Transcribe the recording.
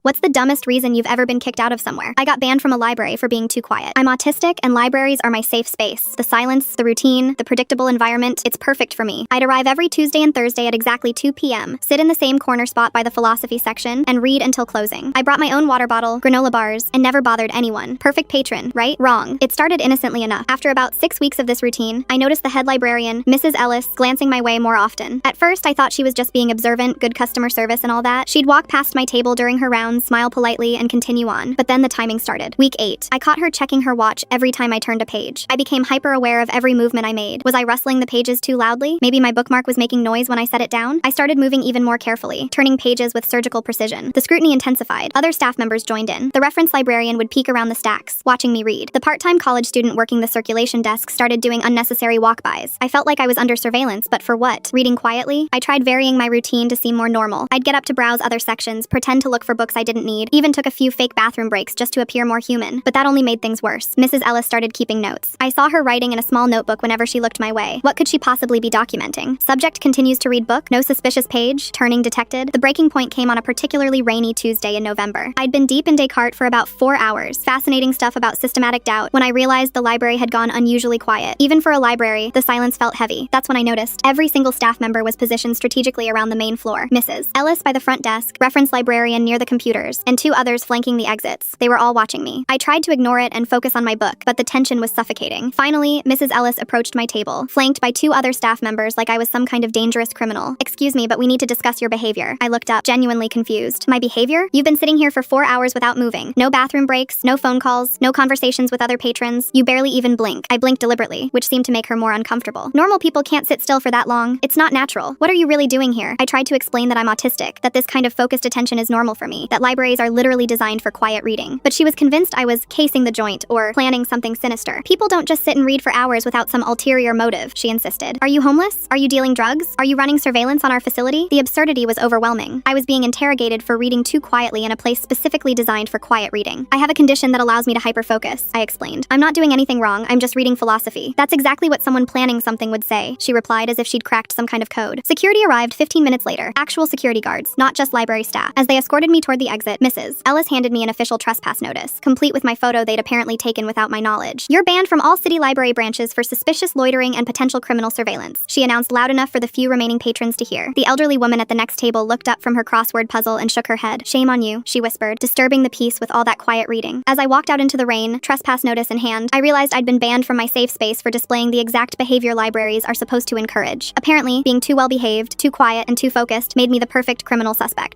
What's the dumbest reason you've ever been kicked out of somewhere? I got banned from a library for being too quiet. I'm autistic, and libraries are my safe space. The silence, the routine, the predictable environment, it's perfect for me. I'd arrive every Tuesday and Thursday at exactly 2 p.m., sit in the same corner spot by the philosophy section, and read until closing. I brought my own water bottle, granola bars, and never bothered anyone. Perfect patron, right? Wrong. It started innocently enough. After about 6 weeks of this routine, I noticed the head librarian, Mrs. Ellis, glancing my way more often. At first, I thought she was just being observant, good customer service and all that. She'd walk past my table during her rounds, smile politely, and continue on. But then the timing started. Week 8. I caught her checking her watch every time I turned a page. I became hyper-aware of every movement I made. Was I rustling the pages too loudly? Maybe my bookmark was making noise when I set it down? I started moving even more carefully, turning pages with surgical precision. The scrutiny intensified. Other staff members joined in. The reference librarian would peek around the stacks, watching me read. The part-time college student working the circulation desk started doing unnecessary walk-bys. I felt like I was under surveillance, but for what? Reading quietly? I tried varying my routine to seem more normal. I'd get up to browse other sections, pretend to look for books I didn't need, even took a few fake bathroom breaks just to appear more human. But that only made things worse. Mrs. Ellis started keeping notes. I saw her writing in a small notebook whenever she looked my way. What could she possibly be documenting? Subject continues to read book, no suspicious page, turning detected. The breaking point came on a particularly rainy Tuesday in November. I'd been deep in Descartes for about 4 hours, fascinating stuff about systematic doubt, when I realized the library had gone unusually quiet. Even for a library, the silence felt heavy. That's when I noticed every single staff member was positioned strategically around the main floor. Mrs. Ellis by the front desk, reference librarian near the computers, and 2 others flanking the exits. They were all watching me. I tried to ignore it and focus on my book, but the tension was suffocating. Finally, Mrs. Ellis approached my table, flanked by 2 other staff members like I was some kind of dangerous criminal. "Excuse me, but we need to discuss your behavior." I looked up, genuinely confused. "My behavior? You've been sitting here for 4 hours without moving. No bathroom breaks, no phone calls, no conversations with other patrons. You barely even blink." I blinked deliberately, which seemed to make her more uncomfortable. "Normal people can't sit still for that long. It's not natural. What are you really doing here?" I tried to explain that I'm autistic, that this kind of focused attention is normal for me, that libraries are literally designed for quiet reading. But she was convinced I was casing the joint or planning something sinister. "People don't just sit and read for hours without some ulterior motive," she insisted. "Are you homeless? Are you dealing drugs? Are you running surveillance on our facility?" The absurdity was overwhelming. I was being interrogated for reading too quietly in a place specifically designed for quiet reading. "I have a condition that allows me to hyperfocus," I explained. "I'm not doing anything wrong, I'm just reading philosophy." "That's exactly what someone planning something would say," she replied as if she'd cracked some kind of code. Security arrived 15 minutes later. Actual security guards, not just library staff. As they escorted me toward the exit, Mrs. Ellis handed me an official trespass notice, complete with my photo they'd apparently taken without my knowledge. "You're banned from all city library branches for suspicious loitering and potential criminal surveillance," she announced loud enough for the few remaining patrons to hear. The elderly woman at the next table looked up from her crossword puzzle and shook her head. "Shame on you," she whispered, disturbing the peace with all that quiet reading. As I walked out into the rain, trespass notice in hand, I realized I'd been banned from my safe space for displaying the exact behavior libraries are supposed to encourage. Apparently, being too well behaved, too quiet, and too focused made me the perfect criminal suspect.